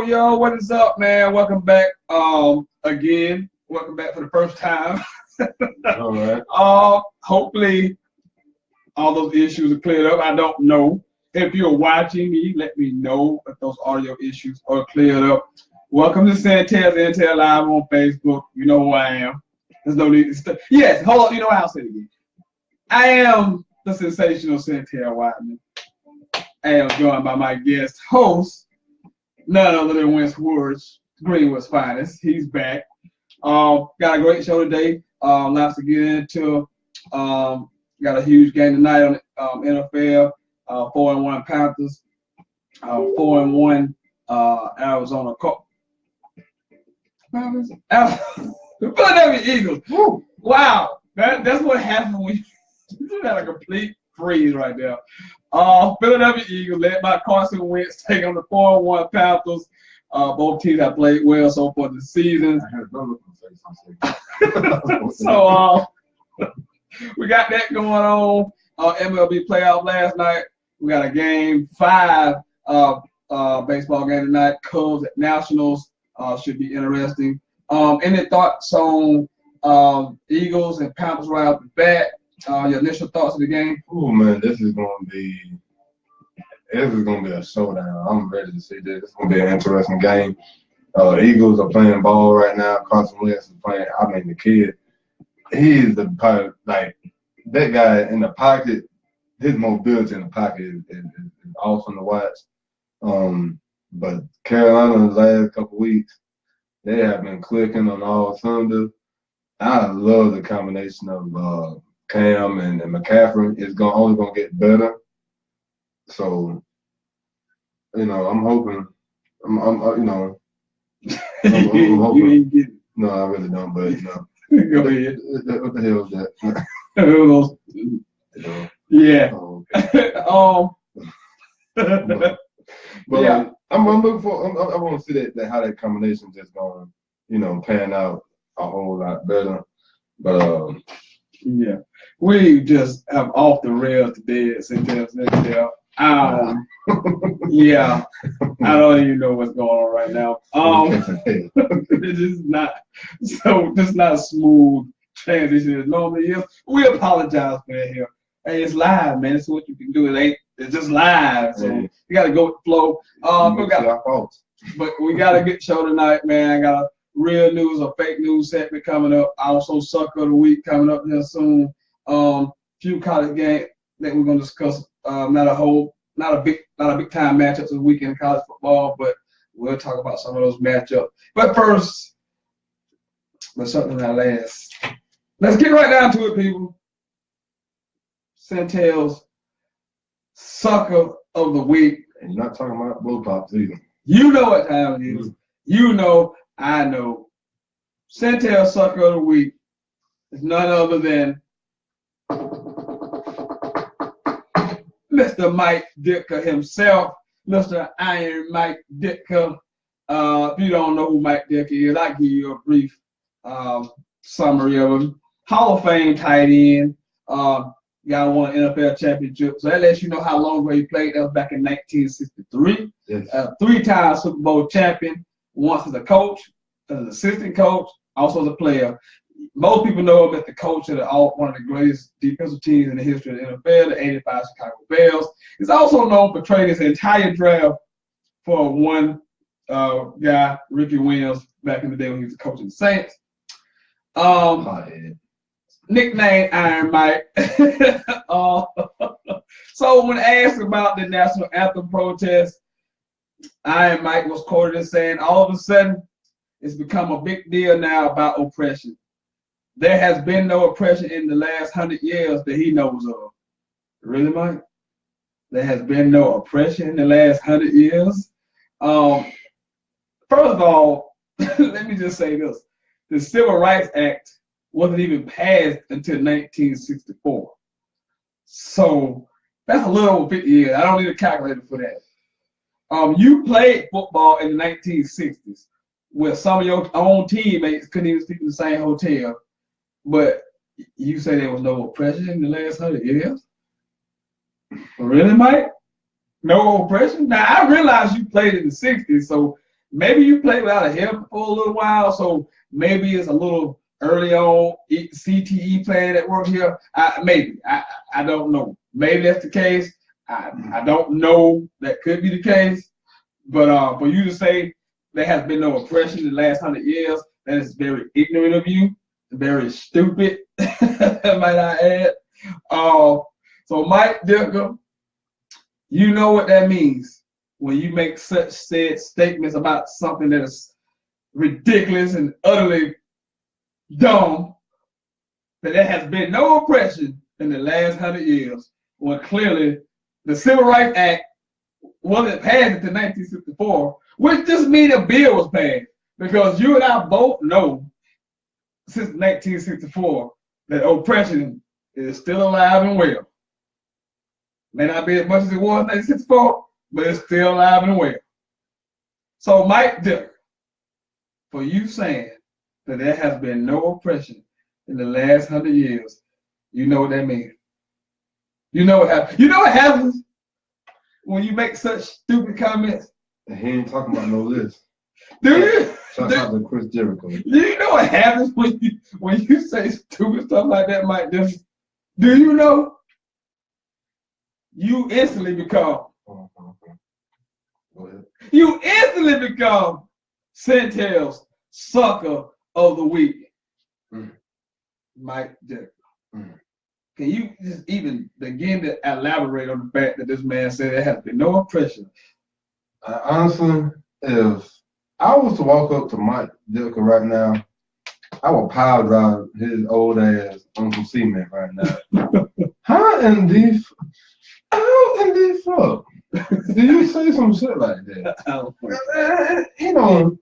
Yo, what is up, man? Welcome back again. Welcome back for the first time. All right. Hopefully all those issues are cleared up. I don't know. If you're watching me, let me know if those audio issues are cleared up. Welcome to Sentell Live on Facebook. You know who I am. There's no need to yes, hold on. You know what? I'll say it again. I am the sensational Sentell Wideman. I am joined by my guest host, none other than Wentworth, Greenwood's finest. He's back. Got a great show today. Lots to get into. Got a huge game tonight on NFL. 4-1 Panthers. 4-1 Arizona. The Philadelphia Eagles. Woo. Wow, that's what happened when you had a complete freeze right there. Philadelphia Eagles led by Carson Wentz take on the 4-1 Panthers. Both teams have played well so far this season. So we got that going on. MLB playoff last night. We got a game 5 baseball game tonight. Cubs at Nationals should be interesting. Any thoughts on Eagles and Panthers right off the bat? Your initial thoughts of the game? Oh man, this is gonna be a showdown. I'm ready to see this. It's gonna be an interesting game. Eagles are playing ball right now. Carson Wentz is playing. I mean, the kid, he is like that guy in the pocket. His mobility in the pocket is awesome to watch. But Carolina in the last couple weeks, they have been clicking on all cylinders. I love the combination of Cam and McCaffrey. It's only gonna get better. So, you know, I'm hoping. I'm hoping. You ain't getting it. No, I really don't. But you know, Go ahead. what the hell is that? Yeah. Oh, okay. But yeah. I'm looking for. I want to see that how that combination just going, pan out a whole lot better. But yeah, we just have off the rails today at Sentell. Yeah, I don't even know what's going on right now. It's just not not a smooth transition as normally is. We apologize for that here. Hey, it's live, man. It's what you can do. It's just live, so you got to go with the flow. But we got a good show tonight, man. I got a real news or fake news segment coming up. Also, Sucka of the week coming up here soon. Few college games that we're gonna discuss. Not a big time matchups this weekend in college football, but we'll talk about some of those matchups. But first, but something that lasts. Let's get right down to it, people. Sentell's Sucka of the week. And you're not talking about blow pops either. You know what time it is. You know, I know. Sentell's Sucka of the week is none other than Mr. Mike Ditka himself, Mr. Iron Mike Ditka. If you don't know who Mike Ditka is, I'll give you a brief summary of him. Hall of Fame tight end. Guy won an NFL championship. So that lets you know how long ago he played. That was back in 1963. Yes. 3-time Super Bowl champion. Once as a coach, as an assistant coach, also as a player. Most people know him as the coach of one of the greatest defensive teams in the history of the NFL, the 85 Chicago Bears. He's also known for trading his entire draft for one guy, Ricky Williams, back in the day when he was the coach of the Saints. Nickname Iron Mike. So when asked about the national anthem protest, Iron Mike was quoted as saying, all of a sudden, it's become a big deal now about oppression. there has been no oppression in the last 100 years that he knows of. Really, Mike? There has been no oppression in the last 100 years. First of all, let me just say this. The Civil Rights Act wasn't even passed until 1964. So that's a little over 50 years. I don't need a calculator for that. You played football in the 1960s where some of your own teammates couldn't even sleep in the same hotel, but you say there was no oppression in the last 100 years? Really, Mike? No oppression? Now, I realize you played in the 60s, so maybe you played without a helmet for a little while, so maybe it's a little early on CTE plan at work here. Maybe. I don't know. Maybe that's the case. I don't know. That could be the case. But for you to say there has been no oppression in the last 100 years, that is very ignorant of you. Very stupid, might I add. So Mike Dicker, you know what that means when you make such said statements about something that is ridiculous and utterly dumb, that there has been no oppression in the last 100 years. Well, clearly, the Civil Rights Act wasn't passed until 1964, which just means a bill was passed. Because you and I both know since 1964 that oppression is still alive and well. May not be as much as it was in 1964, but it's still alive and well. So, Mike Dicker, for you saying that there has been no oppression in the last 100 years, you know what that means. You know what happens. You know what happens when you make such stupid comments? And he ain't talking about no list. Do you? Shout out to Chris Jericho. Do you know what happens when you say stupid stuff like that, Mike Dicker? Do you know? You instantly become. Go ahead. You instantly become Sentell's Sucka of the week. Mike Dicker. Can you just even begin to elaborate on the fact that this man said there has been no oppression? Honestly, if I was to walk up to Mike Dicker right now, I would pile drive his old ass on some cement right now. How in the fuck do you say some shit like that? You know,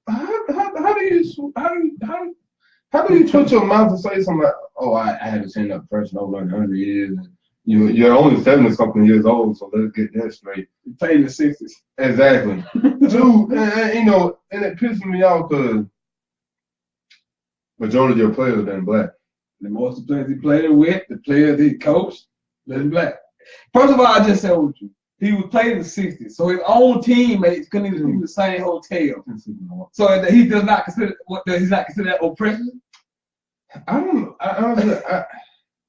how do you put your mouth to say something like, oh, I haven't seen that person over 100 years, and you're only 70-something years old, so let's get that straight. You played in the 60s. Exactly. Dude, you know, and it pisses me off because majority of your players have been black. The most of the players he played with, the players he coached, they're black. First of all, I just said with you, he was playing in the 60s, so his own teammates couldn't even sleep in the same hotel. So he does not consider he's not considered that oppression.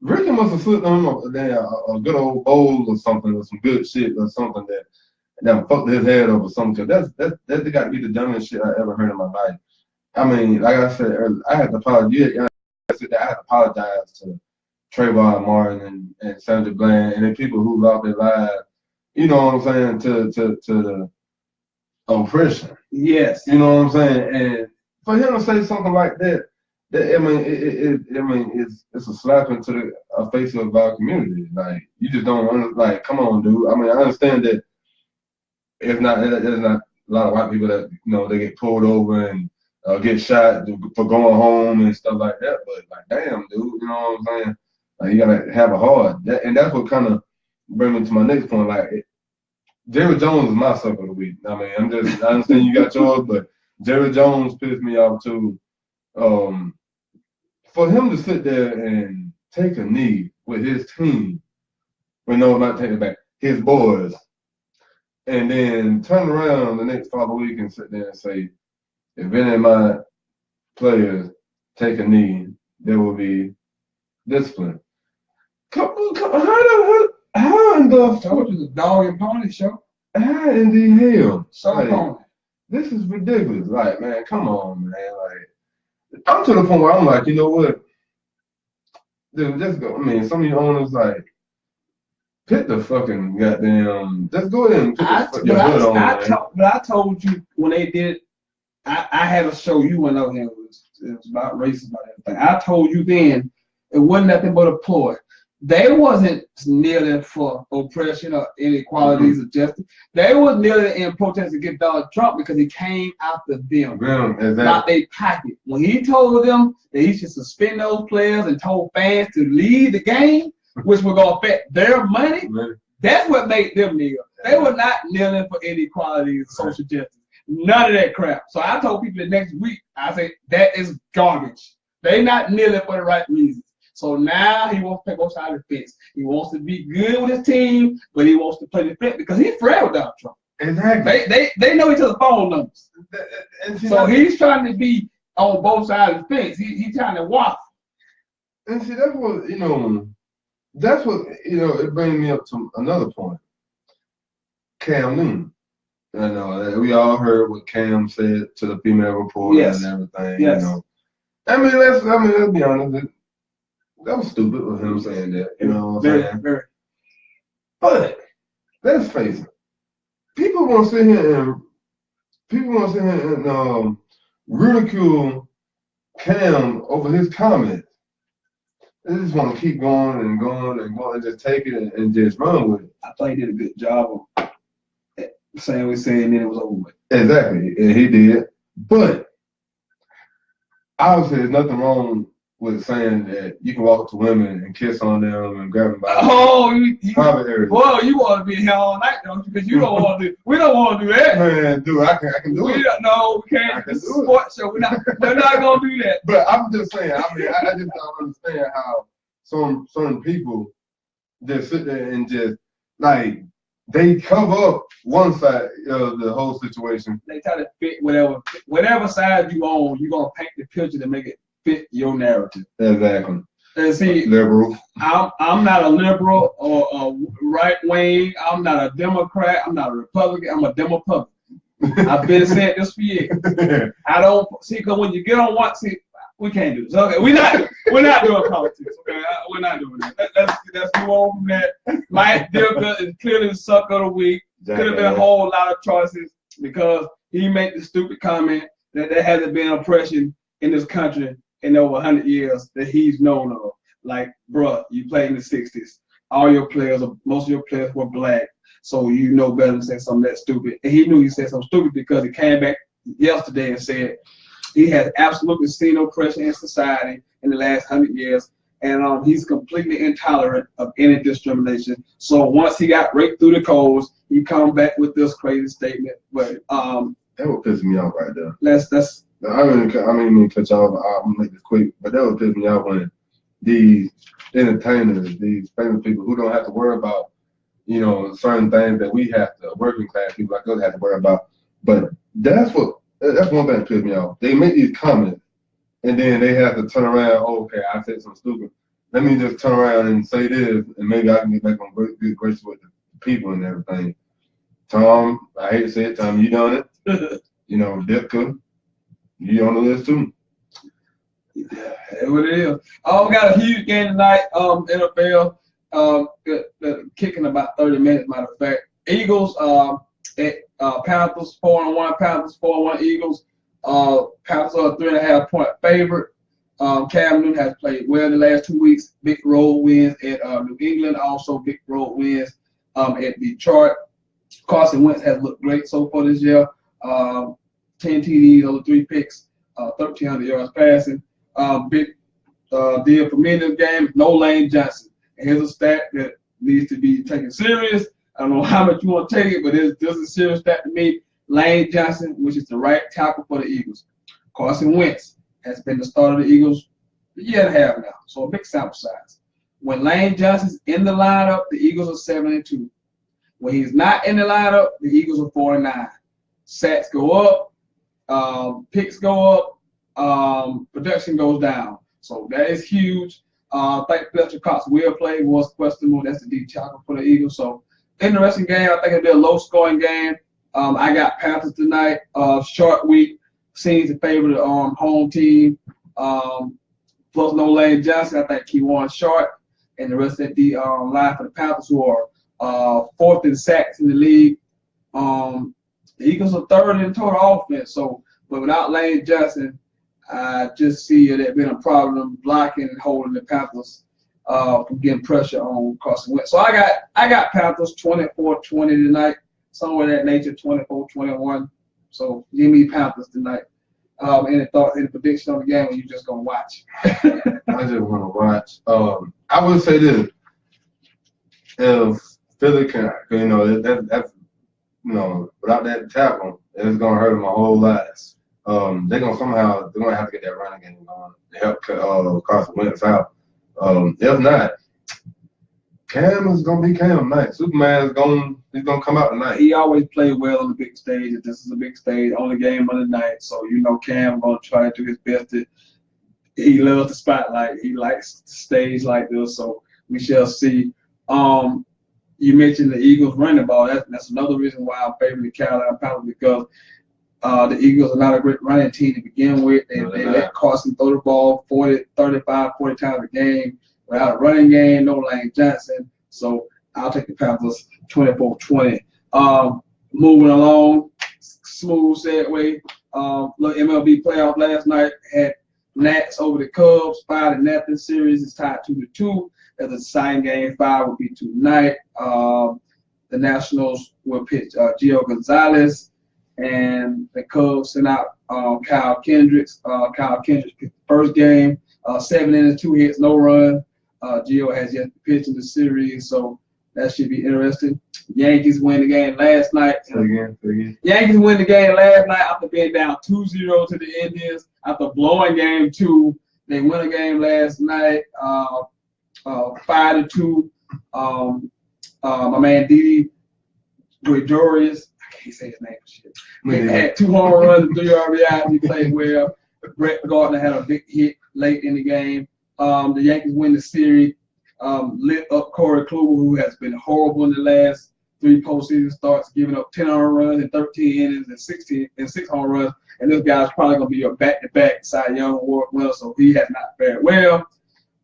Ricky must have slipped on a good old bowl or something, or some good shit or something that fucked his head up or something. That's got to be the dumbest shit I ever heard in my life. I mean, like I said earlier, I had to apologize. I had to apologize to Trayvon Martin and Sandra Bland and the people who lost their lives. You know what I'm saying? To the oppression. Yes. You know what I'm saying? And for him to say something like that, it's a slap into the face of our community. Like, you just don't come on, dude. I mean, I understand that there's not a lot of white people that, you know, they get pulled over and get shot for going home and stuff like that. But like, damn, dude, you know what I'm saying? Like, you gotta have a heart. And that's what kind of brings me to my next point. Like, Jerry Jones is my sucker of the week. I mean, I understand you got yours, but Jerry Jones pissed me off too. For him to sit there and take a knee with his team, not take it back, his boys, and then turn around the next following week and sit there and say, if any of my players take a knee, there will be discipline. How in the told you the dog and pony show. How in the hell? So pony. This is ridiculous. Like, man, come on, man. Like, I'm to the point where I'm like, you know what? Dude, just go. I mean, some of you owners, like, pick the fucking goddamn. Just go ahead and put your hood on. But I told you when they did, I had a show you went over here. it was about racism, about everything. I told you then it wasn't nothing but a ploy. They wasn't kneeling for oppression or inequalities or justice. They was kneeling in protest against Donald Trump because he came after them, not their pocket. When he told them that he should suspend those players and told fans to leave the game, which was going to affect their money, that's what made them kneel. They were not kneeling for inequality and social justice. None of that crap. So I told people the next week, I said, that is garbage. They not kneeling for the right reasons. So now he wants to play both sides of the fence. He wants to be good with his team, but he wants to play the fence because he's friends with Donald Trump. Exactly. They know each other's phone numbers. So he's trying to be on both sides of the fence. He's trying to waffle. And see, that's what, it brings me up to another point. Cam Newton. We all heard what Cam said to the female reporter and everything. Yes. Let's be honest. That was stupid with him saying that. You know what I'm saying? Very. But let's face it. People want to sit here and ridicule Cam over his comments. They just want to keep going and going and going and just take it and just run with it. I thought he did a good job of saying what he said, and then it was over with. Exactly, and he did. But obviously, there's nothing wrong with saying that you can walk up to women and kiss on them and grab them by private areas. Well, you want to be here all night, don't you? Because you don't want to do. We don't want to do that. Man, dude, I can do it. No, we can't. It's a sports show. We're not gonna do that. But I'm just saying. I just don't understand how certain people just sit there and just like they cover up one side of the whole situation. They try to fit whatever side you own. You're gonna paint the picture to make it fit your narrative. Exactly. And see, liberal. I'm not a liberal or a right wing. I'm not a Democrat. I'm not a Republican. I'm a Demopublican. I've been saying this for years. I don't see because when you get on one, we can't do this. Okay, we're not doing politics. Okay, we're not doing that. Let's move on from that. Mike Dilka is clearly the suck of the week. Could have been a whole lot of choices because he made the stupid comment that there hasn't been oppression in this country in over 100 years that he's known of. Like, bruh, you played in the 60s. All your players, most of your players were black. So you know better than say something that stupid. And he knew he said something stupid because he came back yesterday and said he has absolutely seen oppression in society in the last 100 years. And he's completely intolerant of any discrimination. So once he got raked through the coals, he come back with this crazy statement. But that would piss me off right there. Let's I mean, cut y'all off. I'm gonna make this quick, but that would piss me off when these entertainers, these famous people who don't have to worry about, certain things that we have to, working class people like us have to worry about. But that's one thing that pisses me off. They make these comments, and then they have to turn around. Oh, okay, I said something stupid. Let me just turn around and say this, and maybe I can get back on good gracious with the people and everything. Tom, I hate to say it, Tom, you done it. Ditka. You on the list too? Yeah, that's what it is. We got a huge game tonight. NFL kicking about 30 minutes. Matter of fact, Eagles at Panthers 4-1. Panthers 4-1 Eagles. Panthers are a 3.5-point favorite. Cam Newton has played well the last 2 weeks. Big road wins at New England. Also big road wins at Detroit. Carson Wentz has looked great so far this year. 10 TDs over 3 picks, 1,300 yards passing. Big deal for me in this game, no Lane Johnson. And here's a stat that needs to be taken serious. I don't know how much you want to take it, but this is a serious stat to me. Lane Johnson, which is the right tackle for the Eagles. Carson Wentz has been the starter of the Eagles a year and a half now, so a big sample size. When Lane Johnson's in the lineup, the Eagles are 7-2. When he's not in the lineup, the Eagles are 4-9. Sacks go up. Picks go up, production goes down. So that is huge. I think Fletcher Cox will play, was questionable. That's the deep tackle for the Eagles. So interesting game. I think it'll be a low scoring game. I got Panthers tonight. Short week. Seems to favor the home team. Plus no Lane Johnson. I think he won short. And the rest of the line for the Panthers, who are fourth in sacks in the league. The Eagles are third in total offense, but without Lane Johnson, I just see it been a problem blocking and holding the Panthers from getting pressure on Carson Wentz. So I got Panthers 24-20 tonight, somewhere in that nature, 24-21. So give me Panthers tonight. Any prediction on the game, or you just gonna watch? I just want to watch. I would say this: if Philly can, that's without that tackle, it's gonna hurt them a whole lot. They're gonna have to get that running game going to help Carson Wentz out. If not, Cam is gonna be Cam tonight. Superman's gonna come out tonight. He always played well on the big stage. This is a big stage, only game of the night. So Cam gonna try to do his best. He loves the spotlight. He likes stage like this. So we shall see. You mentioned the Eagles running ball. That's another reason why I'm favoring the Carolina Panthers, because the Eagles are not a great running team to begin with. They let Carson throw the ball 35, 40 times a game without a running game, no Lane Johnson. So I'll take the Panthers 24-20. Moving along, smooth segue. Little MLB playoff last night had Nats over the Cubs, 5-0 series is tied 2-2. As a sign game 5 will be tonight. The Nationals will pitch Gio Gonzalez, and the Cubs sent out Kyle Kendricks. Kyle Kendricks pitched the first game, 7 innings, 2 hits, no run. Gio has yet to pitch in the series, so that should be interesting. Yankees win the game last night. Yankees win the game last night after being down 2-0 to the Indians after blowing game 2. They win a game last night. 5-2. My man Didi Gregorius, I can't say his name. Shit. He had 2 home runs and 3 RBIs. He played well. Brett Gardner had a big hit late in the game. The Yankees win the series. Lit up Corey Kluber, who has been horrible in the last 3 postseason starts, giving up 10 home runs in 13 innings and 6 home runs. And this guy's probably going to be a back-to-back Cy Young Award winner, so he has not fared well.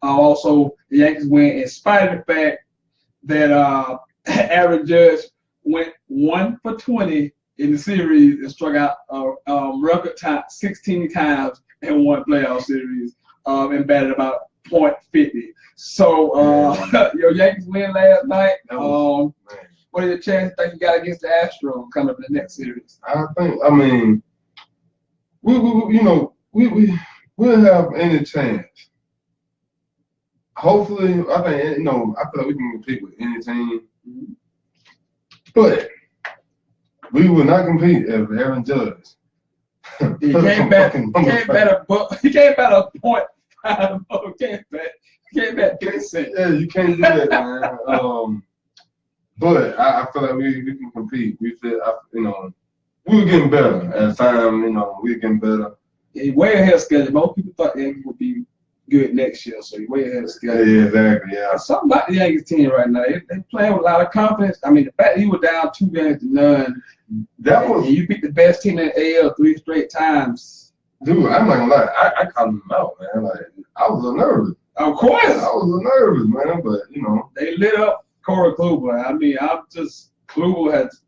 Also, the Yankees win in spite of the fact that Aaron Judge went 1 for 20 in the series and struck out record time 16 times in one playoff series and batted about .50. So your Yankees win last night. What are your chances think you got against the Astros coming up in the next series? We'll have any chance. Hopefully, I feel like we can compete with any team. But we will not compete if Aaron Judge. He can't bet a .5. He can't bet 10 cents. Yeah, you can't do that, man. But I feel like we can compete. We were getting better as time. We were getting better. He's way ahead of schedule. Most people thought the Yankees would be good next year, so he's way ahead of schedule. Yeah, exactly. Yeah. Something about the Yankees team right now. They playing with a lot of confidence. I mean, the fact that he was down 2 games to none. And you beat the best team in the AL 3 straight times. Dude, I'm not gonna lie. I called him out, man. Like, I was a little nervous. Of course. I was a little nervous, man. But they lit up Corey Kluber. I mean, Kluber has,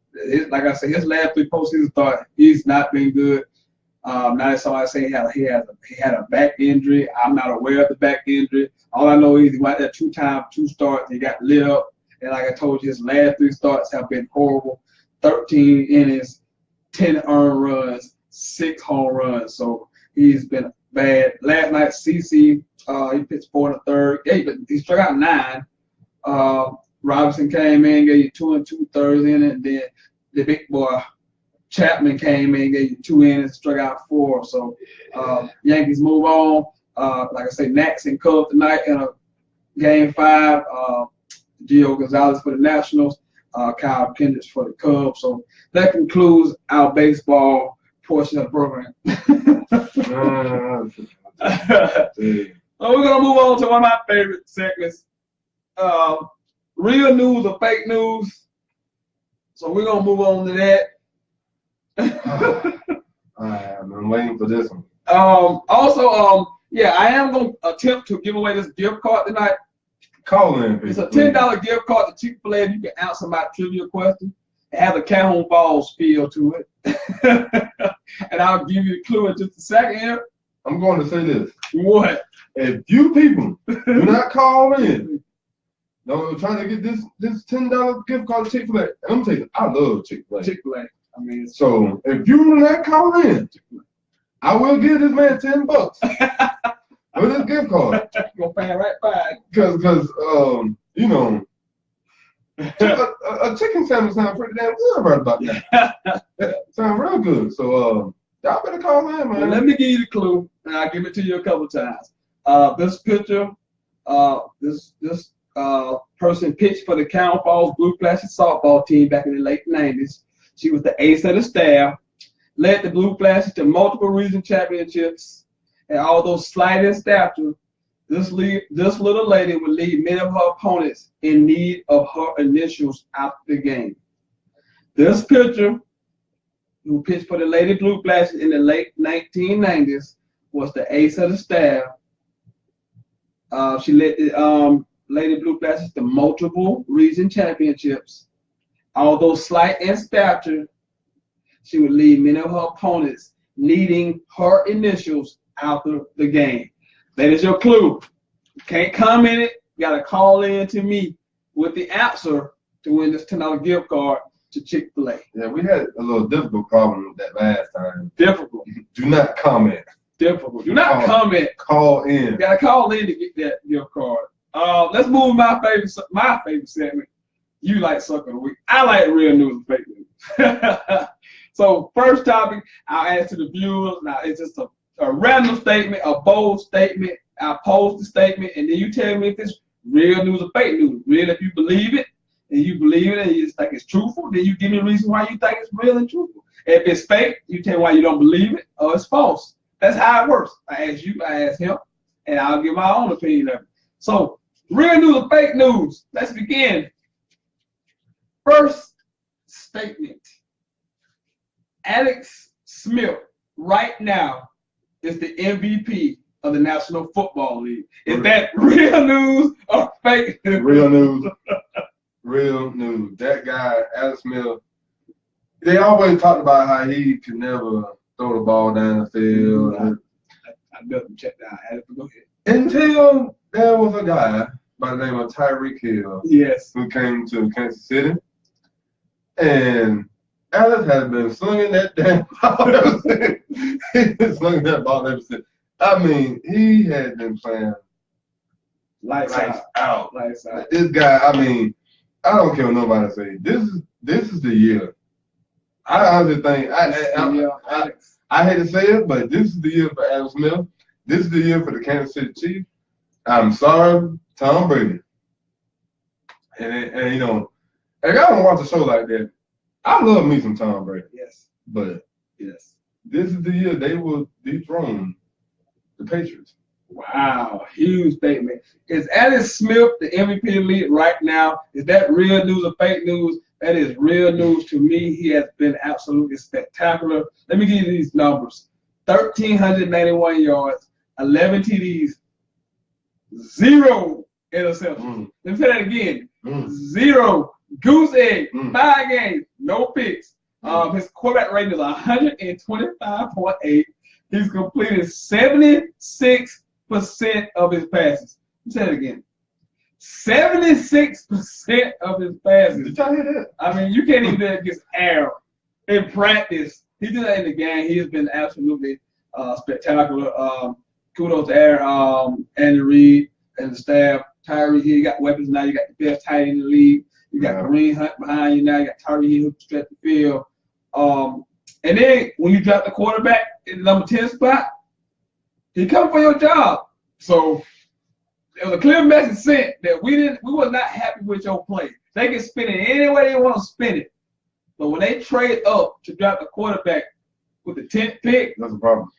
like I said, his last 3 postseason start, he's not been good. Now somebody say he had a back injury. I'm not aware of the back injury. All I know is he went there 2 starts. He got lit up, and like I told you, his last 3 starts have been horrible. 13 innings, 10 earned runs, 6 home runs. So he's been bad. Last night, CC, he pitched 4 1/3. He struck out 9. Robinson came in, gave you 2 2/3 innings, and then the big boy Chapman came in, gave you 2 innings, struck out 4. So Yankees move on. Like I say, Nats and Cubs tonight in a game 5. Gio Gonzalez for the Nationals, Kyle Kendricks for the Cubs. So that concludes our baseball portion of the program. So we're gonna move on to one of my favorite segments. Real news or fake news. So we're gonna move on to that. I'm waiting for this one. I am going to attempt to give away this gift card tonight. Call in, It's a $10 gift card to Chick-fil-A if you can answer my trivia question. It has a Calhoun Falls feel to it. And I'll give you a clue in just a second here. I'm going to say this. What? If you people do not call in, no, trying to get this $10 gift card to Chick-fil-A. And I'm telling you, I love Chick-fil-A. Chick-fil-A. I mean, so if you do not call in, I will give this man $10 with his gift card. Gonna pay right by. Because you know, a chicken sandwich sounds pretty damn good right about that. Sounds real good. So y'all better call in, man. Well, let me give you the clue, and I'll give it to you a couple times. This picture, this person pitched for the Cowan Falls Blue Flashes softball team back in the late 90s. She was the ace of the staff, led the Blue Flashes to multiple region championships, and although slight in stature, this little lady would lead many of her opponents in need of her initials after the game. This pitcher, who pitched for the Lady Blue Flashes in the late 1990s, was the ace of the staff. She led the Lady Blue Flashes to multiple region championships. Although slight in stature, she would lead many of her opponents needing her initials after the game. That is your clue. You can't comment it. You got to call in to me with the answer to win this $10 gift card to Chick-fil-A. Yeah, we had a little difficult problem with that last time. Difficult. Do not comment. Difficult. Do not comment. Call in. You got to call in to get that gift card. Let's move my favorite segment. You like Sucka of the Week. I like real news and fake news. So first topic, I'll ask to the viewers. Now it's just a random statement, a bold statement. I pose the statement, and then you tell me if it's real news or fake news. Real if you believe it, and you believe it, and you think it's truthful. Then you give me a reason why you think it's real and truthful. If it's fake, you tell me why you don't believe it, or it's false. That's how it works. I ask you, I ask him, and I'll give my own opinion of it. So real news or fake news? Let's begin. First statement. Alex Smith right now is the MVP of the National Football League. Is that real news or fake news? Real news. Real news. That guy, Alex Smith, they always talked about how he could never throw the ball down the field. I definitely check that out. Alex, go ahead. Until there was a guy by the name of Tyreek Hill. Yes. Who came to Kansas City. And Alex has been slinging that damn ball ever since. He's been slinging that ball ever since. I mean, he had been playing lights out. Lights out. This guy, I mean, I don't care what nobody say. This is the year. I honestly think I hate to say it, but this is the year for Alex Smith. This is the year for the Kansas City Chiefs. I'm sorry, Tom Brady. And you know, like, I don't watch a show like that. I love me some Tom Brady. Yes. But yes, this is the year they will dethrone the Patriots. Wow, huge statement. Is Alex Smith the MVP of the league right now? Is that real news or fake news? That is real news to me. He has been absolutely spectacular. Let me give you these numbers. 1,391 yards, 11 TDs, 0 interceptions. Let me say that again. 0 goose egg, 5 games, no picks. His quarterback rating is 125.8. He's completed 76% of his passes. Let me say that again. 76% of his passes. Did y'all hear that? I mean, you can't even do that against air. In practice, he did that in the game. He has been absolutely spectacular. Kudos to Aaron, Andy Reid and the staff. Tyree Hill, you got weapons now. You got the best tight end in the league. You got Kareem Hunt behind you now. You got Tyree Hill who can stretch the field. And then when you drop the quarterback in the number 10 spot, he come for your job. So there was a clear message sent that we were not happy with your play. They can spin it any way they want to spin it. But when they trade up to drop the quarterback with the 10th pick, that's a problem.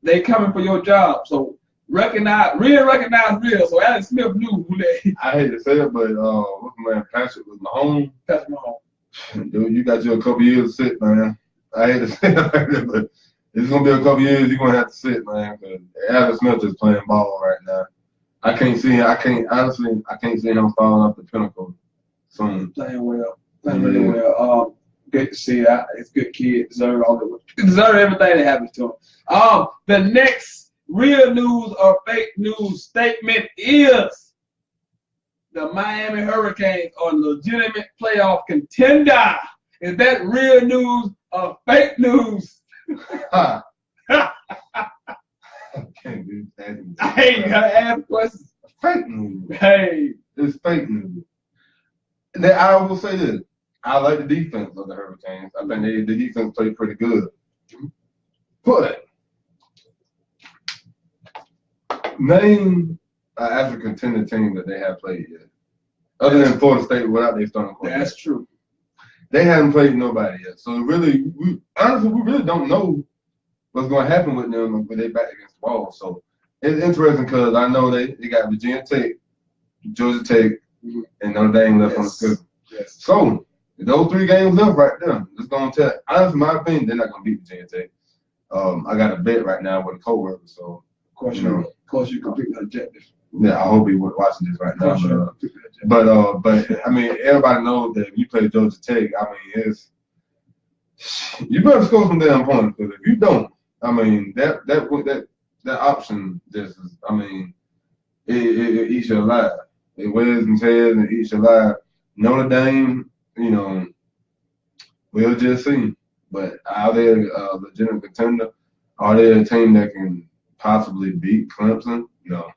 They coming for your job. So recognize real. So Alex Smith knew who they. I hate to say it, but what's my man Patrick was Mahomes. Patrick Mahomes. Dude, you got you a couple years to sit, man. I hate to say it like that, but it's gonna be a couple years you're gonna have to sit, man. Because Alex Smith is playing ball right now. I can't see him falling off the pinnacle soon. Playing well. Playing really well. Good to see that. It's a good kid. Deserve everything that happens to him. The next real news or fake news statement is the Miami Hurricanes are legitimate playoff contender. Is that real news or fake news? I can't do that. Hey, you gotta ask questions. Fake news. Hey. It's fake news. Now, I will say this. I like the defense of the Hurricanes. I think the defense played pretty good. But name an actual contender team that they have played yet. Other than Florida State without their starting quarterback. That's true. They haven't played nobody yet. So really, honestly, we really don't know what's going to happen with them when they back against the wall. So it's interesting because I know they got Virginia Tech, Georgia Tech, and Notre Dame left on the schedule. Yes. So those 3 games left right there. It's going to tell. Honestly, in my opinion, they're not going to beat Virginia Tech. I got a bet right now with a coworker. So of course you complete the objective. Yeah, I hope he was watching this right now. But I mean, everybody knows that if you play Georgia Tech, I mean, you better score some damn points. Because if you don't, I mean, that option just is, I mean, it eats you alive. It wears and tears and eats you alive. Notre Dame, you know, we'll just see. But are they a legitimate contender? Are they a team that can possibly beat Clemson? No.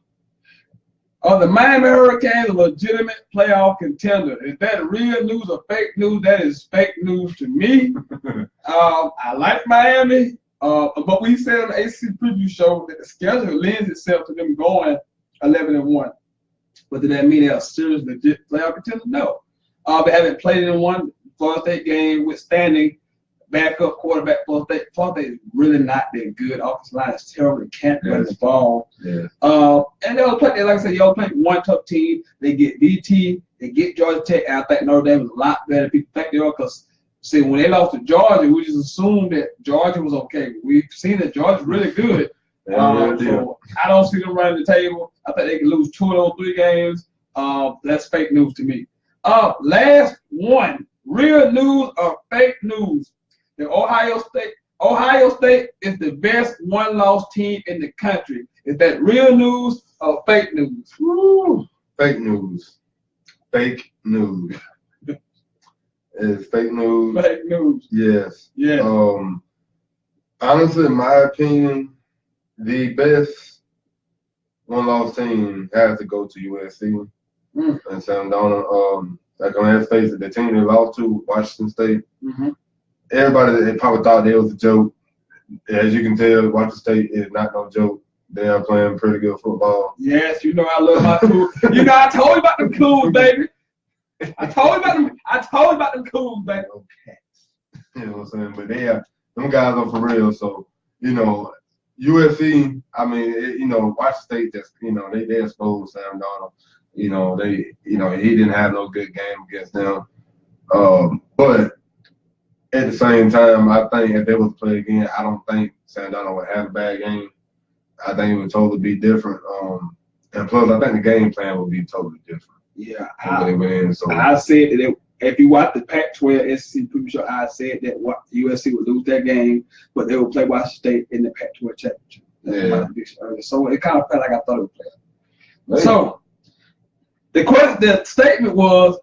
Are the Miami Hurricanes a legitimate playoff contender? Is that real news or fake news? That is fake news to me. I like Miami, but we said on the AC preview show that the schedule lends itself to them going 11-1. But did that mean they're a serious, legit playoff contender? No. They haven't played in one Florida State game withstanding backup quarterback. Florida State is really not that good. Offensive line is terrible. They can't run the ball. Yeah. And they'll play, like I said, y'all play one tough team. They get DT. They get Georgia Tech. And I think Notre Dame was a lot better. People think they are because, see, when they lost to Georgia, we just assumed that Georgia was okay. We've seen that Georgia's really good. So I don't see them running the table. I think they can lose 2 of those 3 games. That's fake news to me. Last one, real news or fake news? The Ohio State is the best one-loss team in the country. Is that real news or fake news? Woo. Fake news. Fake news. It's fake news. Fake news. Yes. Yeah. Honestly, in my opinion, the best one-loss team has to go to USC and Sam Donald. Like on that face, the team they lost to Washington State. Mm-hmm. Everybody they probably thought they was a joke. As you can tell, Washington State is not no joke. They are playing pretty good football. Yes, you know I love my Cougs. You know I told you about them Cougs, baby. I told you about them Cougs, baby. Okay. You know what I'm saying? But them guys are for real. So you know, USC. I mean, Washington State just they exposed Sam Donald. He didn't have no good game against them. But at the same time, I think if they was to play again, I don't think Sam Donald would have a bad game. I think it would totally be different. And plus, I think the game plan would be totally different. Yeah. I said that if you watch the Pac-12 SEC preview show, I said that USC would lose that game, but they would play Washington State in the Pac-12 championship. Yeah. So it kind of felt like I thought it would play. Yeah. So the statement was,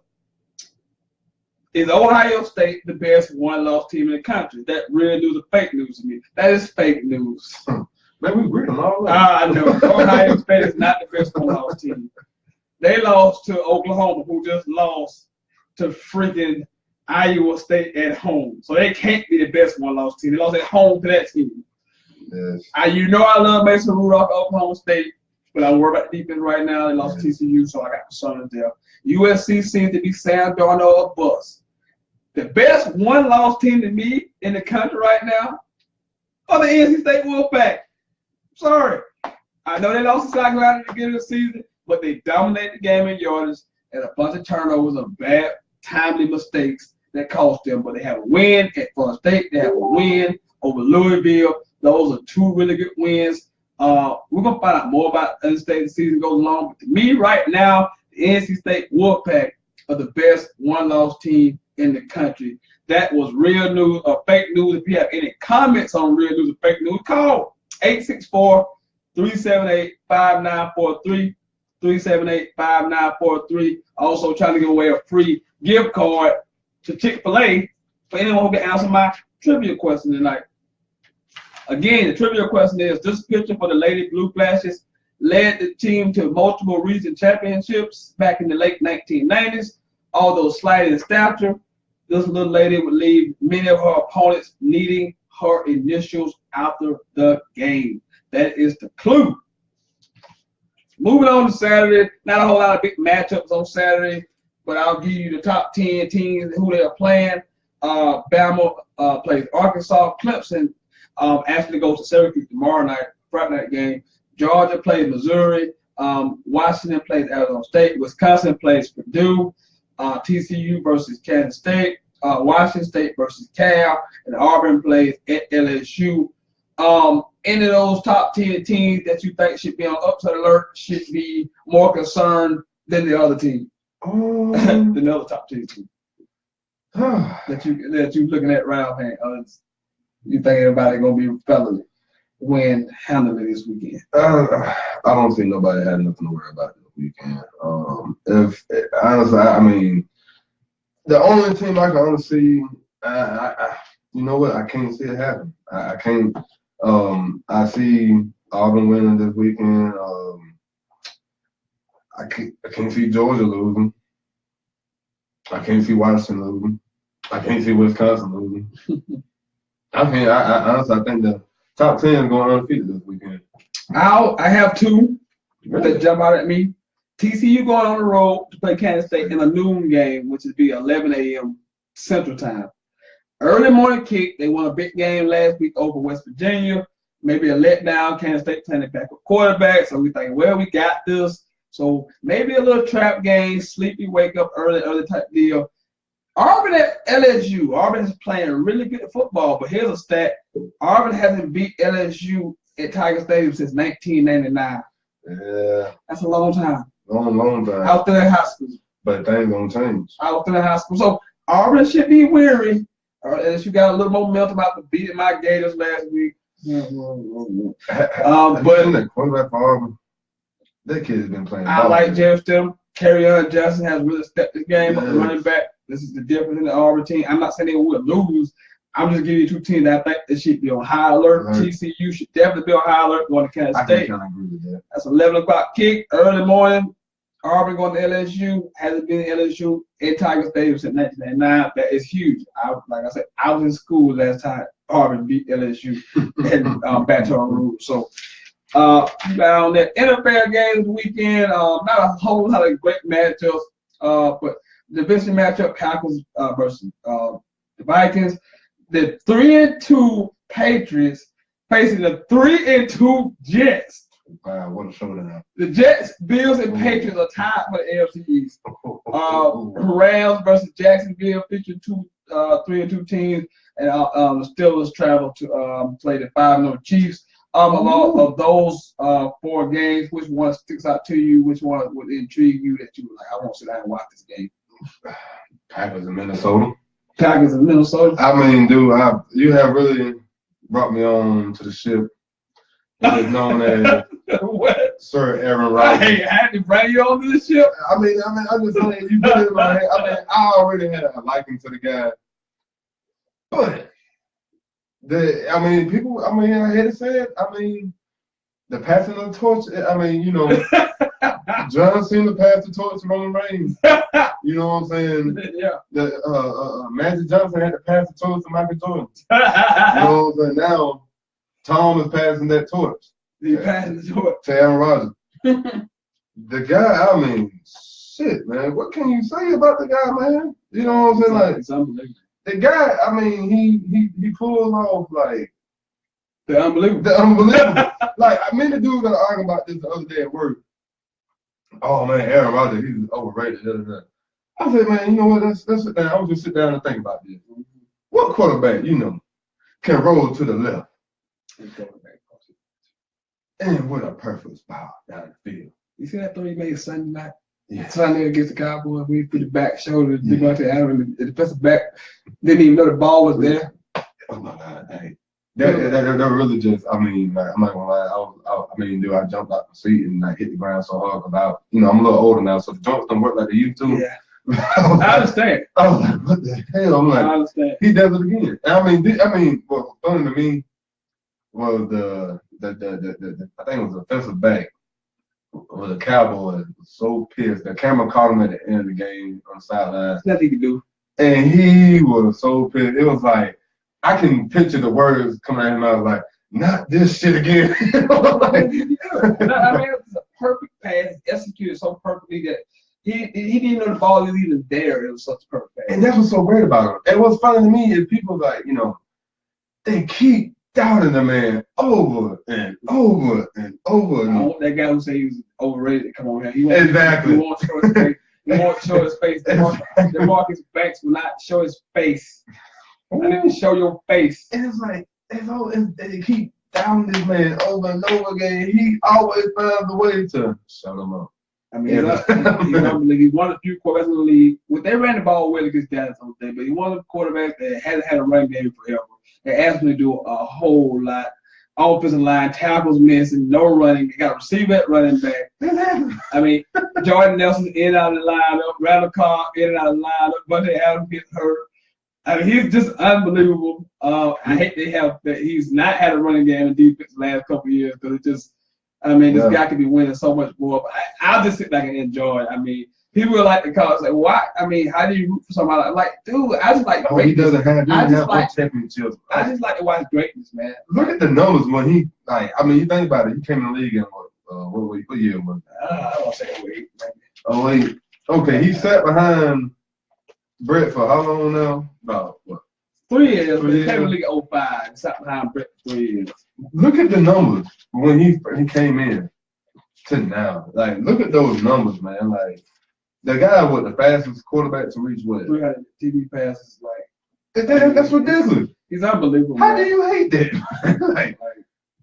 is Ohio State the best one-loss team in the country? That real news or fake news to me? That is fake news. Man, we agree on all that. I know. Ohio State is not the best one-loss team. They lost to Oklahoma, who just lost to freaking Iowa State at home. So they can't be the best one-loss team. They lost at home to that team. Yes. I love Mason Rudolph, Oklahoma State, but I'm worried about the defense right now. They lost to TCU, so I got concerns there. USC seems to be Sam Darnold a bust. The best one-loss team to me in the country right now are the NC State Wolfpack. Sorry. I know they lost to South Carolina at the beginning of the season, but they dominated the game in yardage and a bunch of turnovers and bad, timely mistakes that cost them. But they have a win at Florida State. They have a win over Louisville. Those are 2 really good wins. We're going to find out more about NC State as the season goes along. But to me right now, the NC State Wolfpack are the best one-loss team in the country. That was real news or fake news. If you have any comments on real news or fake news, call 378-5943. 378-5943. Also trying to give away a free gift card to Chick-fil-A for anyone who can answer my trivia question tonight. Again, the trivia question is, this picture for the Lady Blue Flashes led the team to multiple region championships back in the late 1990s. Although slight in stature, this little lady would leave many of her opponents needing her initials after the game. That is the clue. Moving on to Saturday, not a whole lot of big matchups on Saturday, but I'll give you the top 10 teams and who they are playing. Bama plays Arkansas. Clemson actually goes to Syracuse tomorrow night, Friday night game. Georgia plays Missouri. Washington plays Arizona State. Wisconsin plays Purdue. TCU versus Kansas State. Washington State versus Cal. And Auburn plays at LSU. Any of those top 10 teams that you think should be on upset alert should be more concerned than the other team, than the other top 10 teams that you looking at right offhand. You think everybody gonna be felony when handling this weekend? I don't think nobody had nothing to worry about this weekend. If honestly, I mean, the only team I can honestly, you know what? I can't see it happen. I can't. I see Auburn winning this weekend. I can't see Georgia losing. I can't see Washington losing. I can't see Wisconsin losing. I honestly, I think the top 10 is going undefeated this weekend. I have two that jump out at me. TCU going on the road to play Kansas State in a noon game, which would be 11 a.m. Central Time. Early morning kick. They won a big game last week over West Virginia. Maybe a letdown. Kansas State playing it back with quarterback. So we think, well, we got this. So maybe a little trap game, sleepy wake up early type deal. Auburn at LSU. Auburn is playing really good football, but here's a stat. Auburn hasn't beat LSU at Tiger Stadium since 1999. Yeah. That's a long time. Long time. Out there in high school. But things don't change. Out there in high school. So Auburn should be weary. LSU got a little momentum after beating my Gators last week. But the quarterback for Auburn, that kid has been playing. I like Jeff Stidham. Kerryon Johnson has really stepped this game up, running back. This is the difference in the Auburn team. I'm not saying they will lose. I'm just giving you two teams that I think they should be on high alert. Right. TCU should definitely be on high alert going to Kansas State. I can agree with that. That's 11 o'clock kick, early morning. Auburn going to LSU. Hasn't been in LSU in Tiger Stadium since 1999. That is huge. Like I said, I was in school last time Auburn beat LSU in Baton Rouge. So keep an eye on that. NFL games weekend. Not a whole lot of great matchups, but division matchup: Cowboys versus the Vikings. The 3-2 Patriots facing the 3-2 Jets. Wow, what a showdown. The Jets, Bills, and Patriots are tied for the AFC East. Rams versus Jacksonville featuring 3-2 teams, and the Steelers travel to play the 5-0 Chiefs. Along of those 4 games, which one sticks out to you? Which one would intrigue you that you were like, I want to sit down and watch this game? Packers in Minnesota. Packers in Minnesota. I mean, dude, you have really brought me on to the ship. It is known as what? Sir Aaron Rodgers. I had to bring you on to the ship. I mean, I'm just saying, you put it in my head. I mean, I already had a liking to the guy, but I hate to say it. I mean, the passing of the torch. I mean, you know, John seemed to pass the torch to Roman Reigns. You know what I'm saying? Yeah. The Magic Johnson had to pass the torch to Michael Jordan. You know what I'm saying? Now Tom is passing that torch. He passing the torch to Aaron Rodgers. The guy, I mean, shit, man. What can you say about the guy, man? You know what I'm saying? Like, it's unbelievable. The guy, I mean, he pulls off like the unbelievable. Like, I mean, the dude got arguing about this the other day at work. Oh man, Aaron Rodgers, he's overrated. I said, man, you know what? Let's sit down. I was just sit down and think about this. What quarterback, you know, can roll to the left and with a perfect spot down the field? You see that throw he made Sunday night? Yeah. Sunday against the Cowboys, we put the back shoulder, the defensive back didn't even know the ball was there. Oh my God, dang. That really just, I mean, like, I'm not gonna lie. I mean, dude, I jumped out the seat and like hit the ground so hard about, I'm a little older now, so the jumps don't work like they used to. Yeah. I understand. I was like, what the hell? I'm like, I understand. He does it again. I mean, what was funny to me was the I think it was the defensive back was a Cowboy. Was so pissed. The camera caught him at the end of the game on the sideline. There's nothing he could do. And he was so pissed. It was like, I can picture the words coming out of him. I was like, not this shit again. Like, I mean, it was a perfect pass, executed so perfectly that he didn't even know the ball was even there. It was such a perfect pass. And that's what's so great about him. And what's funny to me is people like, they keep doubting the man over and over and over. I want that guy who say he was overrated. Come on, man. Exactly. He won't show his face. He won't show his face. Marcus Banks will not show his face. I need to show your face. And it's like, they keep doubting this man over and over again. He always finds a way to shut him up. I mean, he's unbelievable. He's one of the few quarterbacks in the league. They ran the ball well against Dallas on the day, but he's one of the quarterbacks that hasn't had a run game forever. They asked him to do a whole lot. Offensive line, tackles missing, no running. They got a receiver at running back. I mean, Jordan Nelson in and out of the lineup, Randall Carr in and out of the lineup, Bunty Adams gets hurt. I mean, he's just unbelievable. I hate that he's not had a running game in defense the last couple of years because it just, this guy could be winning so much more. But I'll just sit back and enjoy it. I mean, people would like to call and say, why? I mean, how do you root for somebody like, dude, I just like greatness. He doesn't have championships. I just like to watch greatness, man. Look at the numbers when he, you think about it, he came in the league in what year was it? I don't want to say 08, man. Oh, wait. Okay, he sat behind Brett for how long now? About what? 3 years. He came in the league in 05 and sat behind Brett for 3 years. Look at the numbers when he came in to now. Like, look at those numbers, man. Like, the guy was the fastest quarterback to reach what? 300 TD passes. Like, that's ridiculous. He's unbelievable. How do you hate that?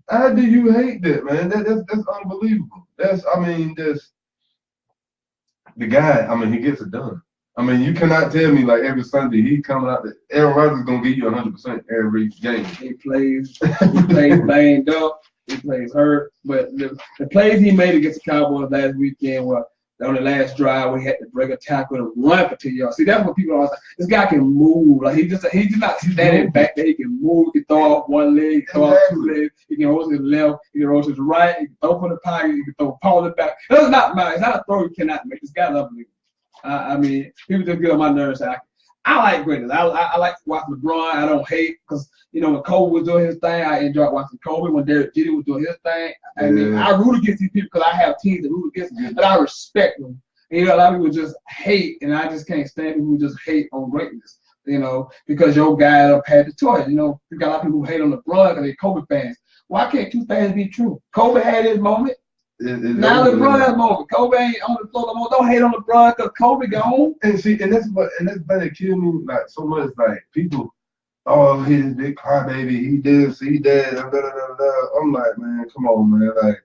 How do you hate that, man? That's unbelievable. That's the guy. He gets it done. You cannot tell me like every Sunday he coming out. Aaron Rodgers gonna give you 100% every game. He plays banged up. He plays hurt. But the plays he made against the Cowboys last weekend were on the last drive where he had to break a tackle and run for 10 yards. See, that's what people always say. This guy can move. Like he's just not standing back there. He can move. He can throw off one leg, he can throw off 2 legs. He can roll to the left. He can roll to the right. He can throw from the pocket. He can throw Paul it back. It's not a throw you cannot make. This guy's unbelievable. People just get on my nerves. I like greatness. I like watching LeBron. I don't hate because, when Kobe was doing his thing, I enjoyed watching Kobe. When Derek Jeter was doing his thing, I root against these people because I have teams that root against them, but I respect them. And, a lot of people just hate, and I just can't stand people who just hate on greatness, because your guy up had the choice. You got a lot of people who hate on LeBron because they're Kobe fans. Why can't 2 things be true? Kobe had his moment. Now LeBron has moment. Kobe ain't on the floor no more. Don't hate on LeBron because Kobe gone. And that's better kill me like so much. Like people, he's a big crybaby. He this, he that, da, da, da, da. I'm like, man, come on, man. Like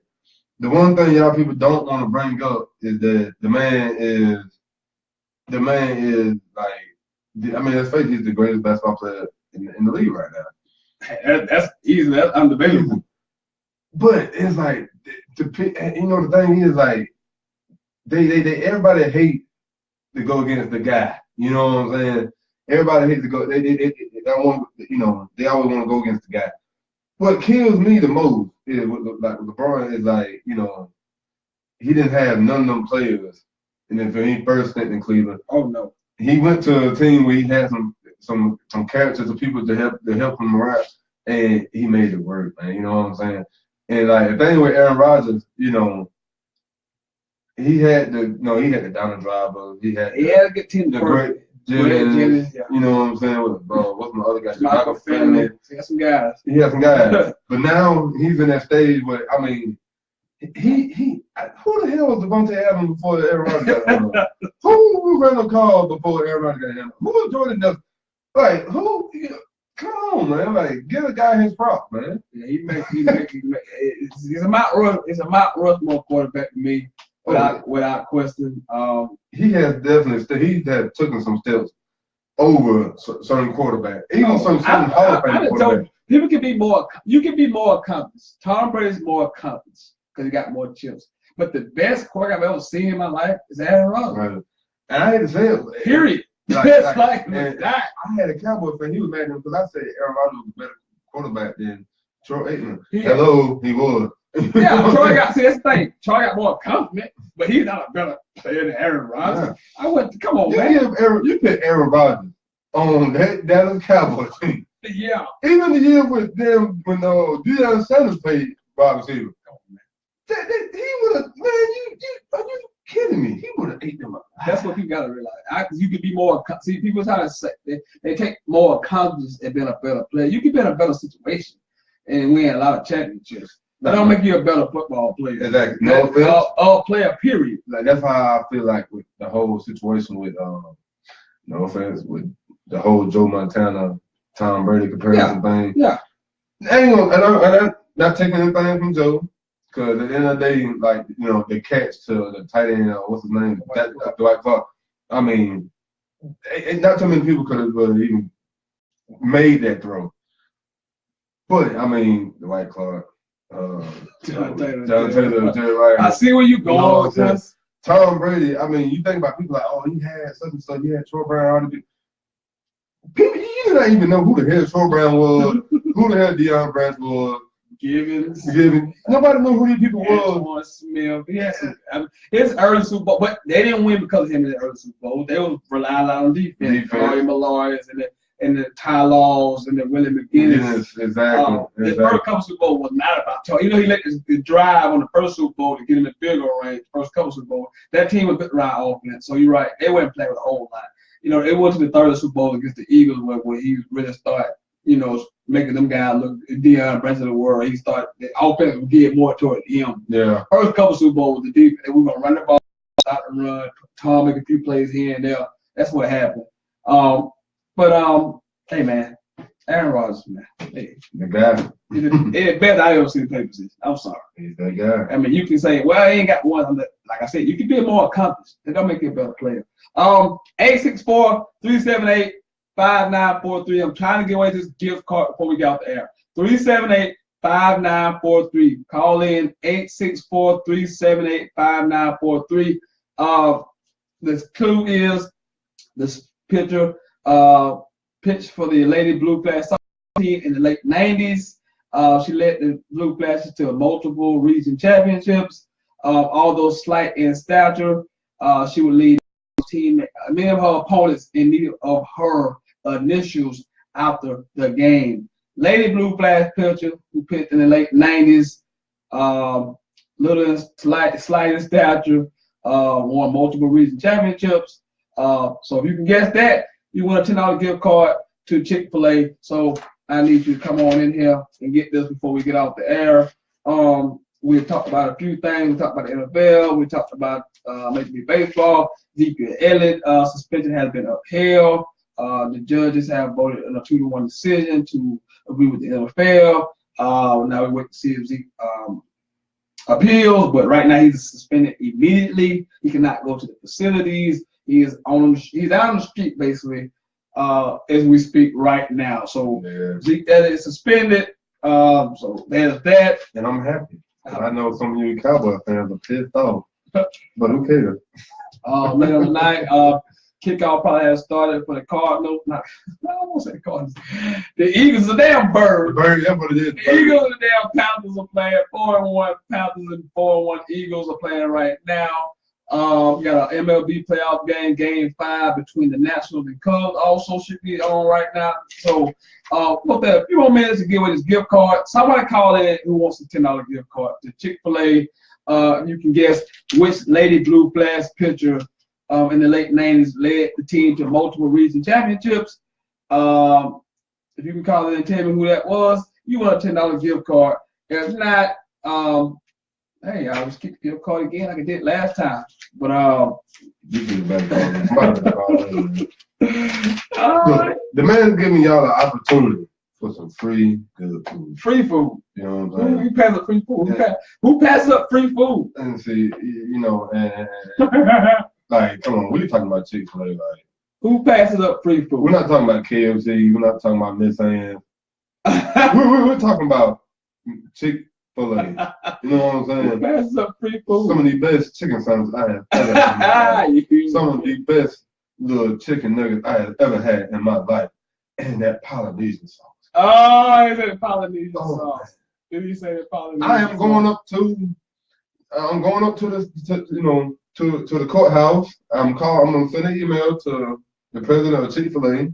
the one thing y'all people don't want to bring up is that the man is like, let's face it, he's the greatest basketball player in the league right now. That's easy. That's undebatable. But it's like to pick. The thing is like they everybody hate to go against the guy. You know what I'm saying? Everybody hates to go. They want. They always want to go against the guy. What kills me the most is with LeBron is like he didn't have none of them players. And then when he first went in Cleveland, oh no, he went to a team where he had some characters of people to help him around, and he made it work, man. You know what I'm saying? And like the thing with Aaron Rodgers, he had the Donald Driver, he had a good team, the great Jennings, yeah. You know what I'm saying? With what's my other guy? Michael Finley. He had some guys. He had some guys, but now he's in that stage where he who the hell was Devontae Adams before Aaron Rodgers got him? Who ran a call before Aaron Rodgers got him? Who was Jordan Nelson? Like who? Come on, man! Like, give a guy his props, man. Yeah, he makes. He's a Mount Rushmore quarterback to me, without question. He has taken some steps over certain quarterbacks, even some Hall of Fame quarterbacks. People can be more. You can be more accomplished. Tom Brady's more accomplished because he got more chips. But the best quarterback I've ever seen in my life is Aaron Rodgers. Right. And I had to say it. Period. I had a Cowboy fan. He was mad at him because I said Aaron Rodgers was a better quarterback than Troy Aikman. Hello, he was. Yeah, Troy got. See, that's the thing. Troy got more accomplishment, but he's not a better player than Aaron Rodgers. Yeah. I went. Come on, man. You put Aaron Rodgers on that Dallas Cowboys team. Yeah. Even the year with them when Deion Sanders played wide receiver. He would have, are you kidding me? He would have ate them up. That's what people gotta realize. You could be more. See, people try to say they take more accomplishments and being a better player. You can be in a better situation and win a lot of championships. That don't make you a better football player. Exactly. No player. Period. Like that's how I feel like with the whole situation with no offense with the whole Joe Montana, Tom Brady comparison thing. Yeah. I ain't gonna, and I'm not taking anything from Joe. Because at the end of the day, like, the catch to the tight end, what's his name? Dwight Clark. I mean, not too many people could have even made that throw. But, I mean, Dwight Clark, John Taylor, I see where you're going with this. Tom Brady, I mean, you think about people like, oh, he had such and such, he had Troy Brown. People, you did not even know who the hell Troy Brown was, who the hell Deion Branch was. Givens. Nobody knew who these people was. Smith. He had his early Super Bowl, but they didn't win because of him in the early Super Bowl. They were relying on defense. Corey Malloy's and the Ty Laws and the Willie McGinnis. Yes, exactly. His first couple Super Bowl was not about Troy. He let the drive on the first Super Bowl to get in the field goal range. First couple Super Bowl, that team was right offense. So you're right. They weren't playing with a whole lot. It went to the third Super Bowl against the Eagles where he really started. Making them guys look Deion Branch of the world. He started the offense would get more toward him. Yeah. First couple Super Bowls with the defense, we were gonna run the ball, stop and run. Tom make a few plays here and there. That's what happened. Hey man, Aaron Rodgers, man. Hey, the guy. It's better I ever seen the play position. I'm sorry. He's that guy. I mean, you can say, well, he ain't got one. Like I said, you can be more accomplished. That don't make you a better player. 864-378. 5943. I'm trying to give away this gift card before we get out the air. 378-5943. Call in 864-378-5943. This clue is this pitch for the Lady Blue Flash team in the late 90s. She led the Blue Flashes to multiple region championships. Although slight in stature, she would lead the team. Many of her opponents in need of her initials after the game. Lady Blue Flash pitcher who pitched in the late 90s, little slight in stature, won multiple region championships. So if you can guess that, you win a $10 gift card to Chick-fil-A. So I need you to come on in here and get this before we get off the air. We talked about a few things. We talked about the NFL. We talked about Major League Baseball. Ezekiel Elliott suspension has been upheld. The judges have voted in a 2-1 decision to agree with the NFL. Now we wait to see if Zeke appeals, but right now he's suspended immediately. He cannot go to the facilities. He's out on the street basically as we speak right now. So Zeke Elliott is suspended. So there's that. And I'm happy. I know some of you Cowboy fans are pissed off, but who cares? Later on tonight, kickoff probably has started for the Cardinals. I won't say the Cardinals. The Eagles are a damn bird. That's what it is. The Eagles and the damn Panthers are playing. 4-1 Panthers and 4-1 Eagles are playing right now. We got an MLB playoff game 5 between the Nationals and Cubs. Also should be on right now. So we'll have a few more minutes to give away this gift card. Somebody call in who wants a $10 gift card to Chick-fil-A. You can guess which Lady Blue Flash pitcher in the late 90s led the team to multiple region championships. If you can call in and tell me who that was, you want a $10 gift card. If not, hey, I'll just keep the gift card again like I did last time. But the man's giving y'all an opportunity for some free good food. Free food. You know what I'm saying? Who passes up free food? Who passes up free food? And see, and like, come on, we're talking about Chick-fil-A. Like, who passes up free food? We're not talking about KFC. We're not talking about Miss Ann. we're talking about Chick-fil-A. You know what I'm saying? That's some free food. Some of the best chicken sandwiches I have ever had. Some of the best little chicken nuggets I have ever had in my life. And that Polynesian sauce. Oh, he said Polynesian sauce. Did he say the Polynesian I am going up to the to the courthouse. I'm gonna send an email to the president of Chick-fil-A.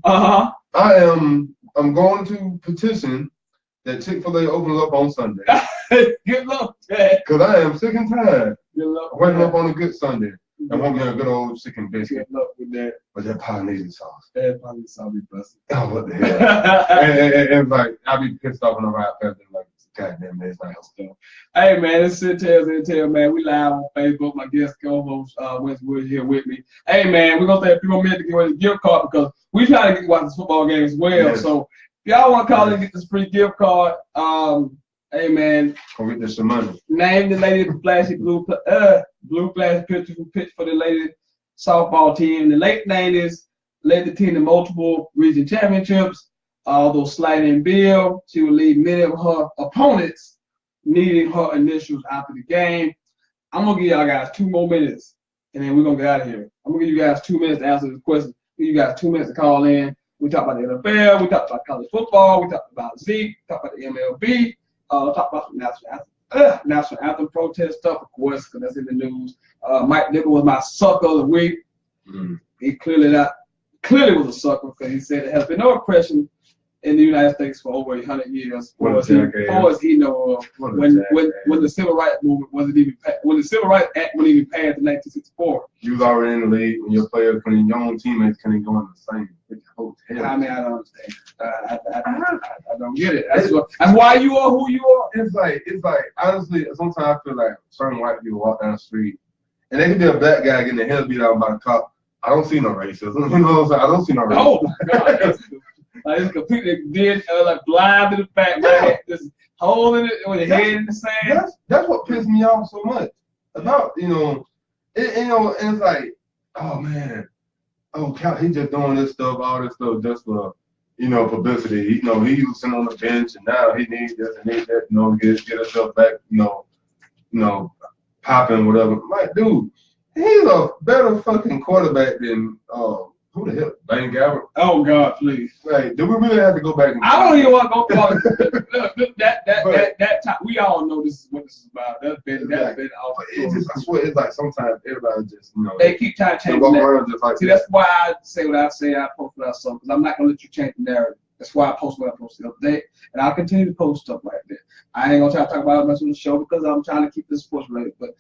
I'm going to petition that Chick-fil-A opens up on Sunday. Good luck, Dad. Cause I am sick and tired of waiting up on a good Sunday. I want me a good old chicken biscuit. Good luck with that. With that Polynesian sauce. That Polynesian sauce be busted. Oh, what the hell? and like, I be pissed off when I ride past like, goddamn, man, it's not stuff. Hey, man, it's Sentell, man. We live on Facebook. My guest co-host, Westwood, here with me. Hey, man, we're going to take a few more minutes to get away the gift card because we try to get to watch this football game as well. Yes. So if y'all want to call and get this free gift card, hey, man. Go get this some money. Name the lady with the flashy blue flash picture who pitched for the lady softball team. The late 90s led the team to multiple region championships. Although slight in bill, she would leave many of her opponents needing her initials after the game. I'm going to give y'all guys 2 more minutes, and then we're going to get out of here. I'm going to give you guys 2 minutes to answer this question. Give you guys 2 minutes to call in. We talked about the NFL. We talked about college football. We talked about Zeke. We talked about the MLB. Talked about some national anthem protest stuff, of course, because that's in the news. Mike Nichols was my sucker of the week. He clearly was a sucker because he said there has been no oppression in the United States for over 100 years, far as he know of, when the Civil Rights Movement wasn't even when the Civil Rights Act wasn't even passed in 1964. You was already in the league when your players, when your own teammates couldn't go in the same hotel. I mean, I don't understand. I don't get it. That's why you are who you are. It's like honestly, sometimes I feel like certain white people walk down the street and they could be a black guy getting the hell beat out by a cop. I don't see no racism. You know what I'm saying? I don't see no racism. Oh my God. Like it's completely like blind to the fact, like just holding it with the head in the sand. That's what pissed me off so much about and it's like, oh man, he just doing this stuff, all this stuff just for publicity. He was sitting on the bench and now he needs this and needs that, get himself back, popping whatever. Like, dude, he's a better fucking quarterback than who the hell? Blaine Gabbert? Oh God, please! Like, do we really have to go back? I don't even want to go. Look, that time, we all know this is what this is about. That's been off. I swear, it's like sometimes everybody just they keep trying to change the narrative. See, that's why I say what I say. I post what I saw because I'm not gonna let you change the narrative. That's why I post what I posted the other day, and I'll continue to post stuff like that. I ain't gonna try to talk about it much on the show because I'm trying to keep this sports related, but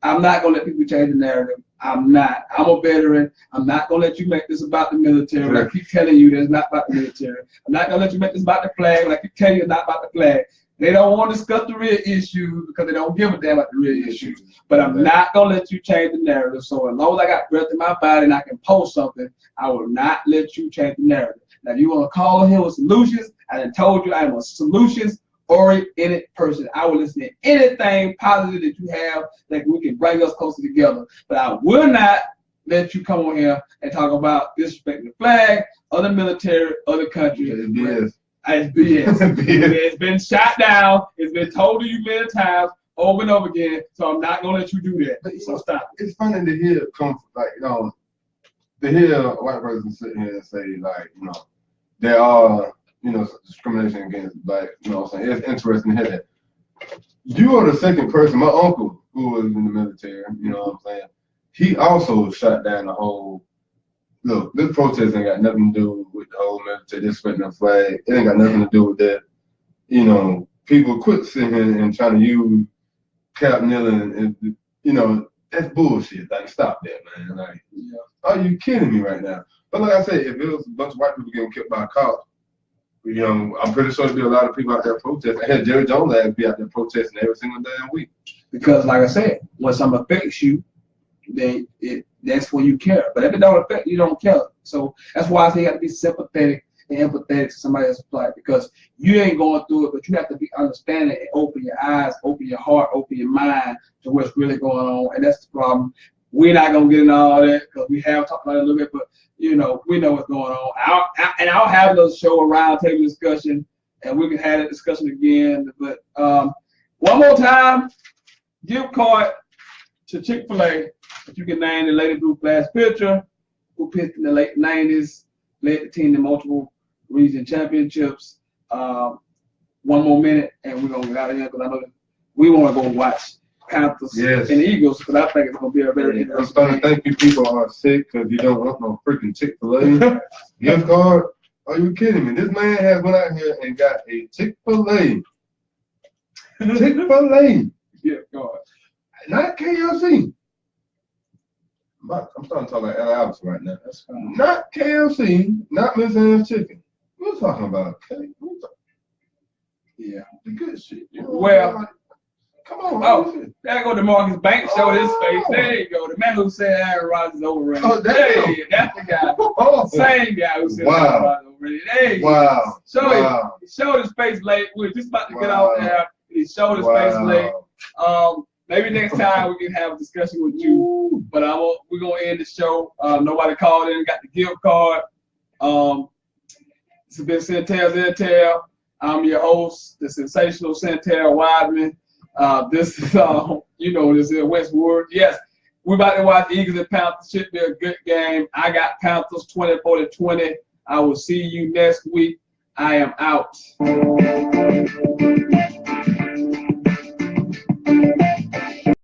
I'm not gonna let people change the narrative. I'm not. I'm a veteran. I'm not gonna let you make this about the military. I keep telling you that it's not about the military. I'm not gonna let you make this about the flag. I keep telling you it's not about the flag. They don't want to discuss the real issues because they don't give a damn about the real issues. But I'm not gonna let you change the narrative. So as long as I got breath in my body and I can post something, I will not let you change the narrative. Now, if you want to call in here with solutions, I done told you I am a solutions-oriented person. I will listen to anything positive that you have that we can bring us closer together. But I will not let you come on here and talk about disrespecting the flag, other military, other countries. It's BS. It's BS. It's been shot down. It's been told to you many times over and over again. So I'm not gonna let you do that. So stop. It's funny to hear to hear a white person sit here and say there are discrimination against black. What I'm saying? It's interesting to hear that. You are the second person. My uncle, who was in the military, you know what I'm saying? He also shut down the whole. Look, this protest ain't got nothing to do with the whole military disrespecting the flag. It ain't got nothing to do with that. People quit sitting here and trying to use Cap kneeling and that's bullshit. Like, stop that, man. Like, are you kidding me right now? But like I said, if it was a bunch of white people getting killed by cops, I'm pretty sure there'd be a lot of people out there protesting. I had Jerry Jones be out there protesting every single damn week. Because, like I said, when something affects you, then that's when you care. But if it don't affect you, don't care. So that's why I say you have to be sympathetic and empathetic to somebody else's plight, because you ain't going through it, but you have to be understanding and open your eyes, open your heart, open your mind to what's really going on. And that's the problem. We're not going to get into all that because we have talked about it a little bit, but we know what's going on. I'll have another show, a round table discussion and we can have that discussion again. But one more time, gift card to Chick-fil-A. If you can name the lady blue flash pitcher who pitched in the late 90s, led the team to multiple region championships. One more minute, and we're gonna get out of here because I know that we want to go watch Panthers and Eagles, because I think it's gonna be a very interesting. I'm starting to think you people are sick because you don't want no freaking Chick-fil-A gift card. Are you kidding me? This man has went out here and got a Chick-fil-A gift card, not KFC. I'm starting to talk like L. Alex right now. That's fine. Not KFC, not Miss Ann's Chicken. We're talking about yeah, the good shit. You know, well, like, come on. Oh, there go Marcus Banks, show his face. There you go. The man who said Aaron Rodgers is overrated. Oh, hey, that's the guy. Same guy who said Aaron Rodgers is overrated. Hey, he showed his face late. We were just about to get out there. He showed his face late. Maybe next time we can have a discussion with you. But we're gonna end the show. Nobody called in, got the gift card. It's been Sentell. I'm your host, the sensational Sentell Wideman. This is this is Westwood. Yes, we're about to watch Eagles and Panthers. Should be a good game. I got Panthers 24-20. I will see you next week. I am out.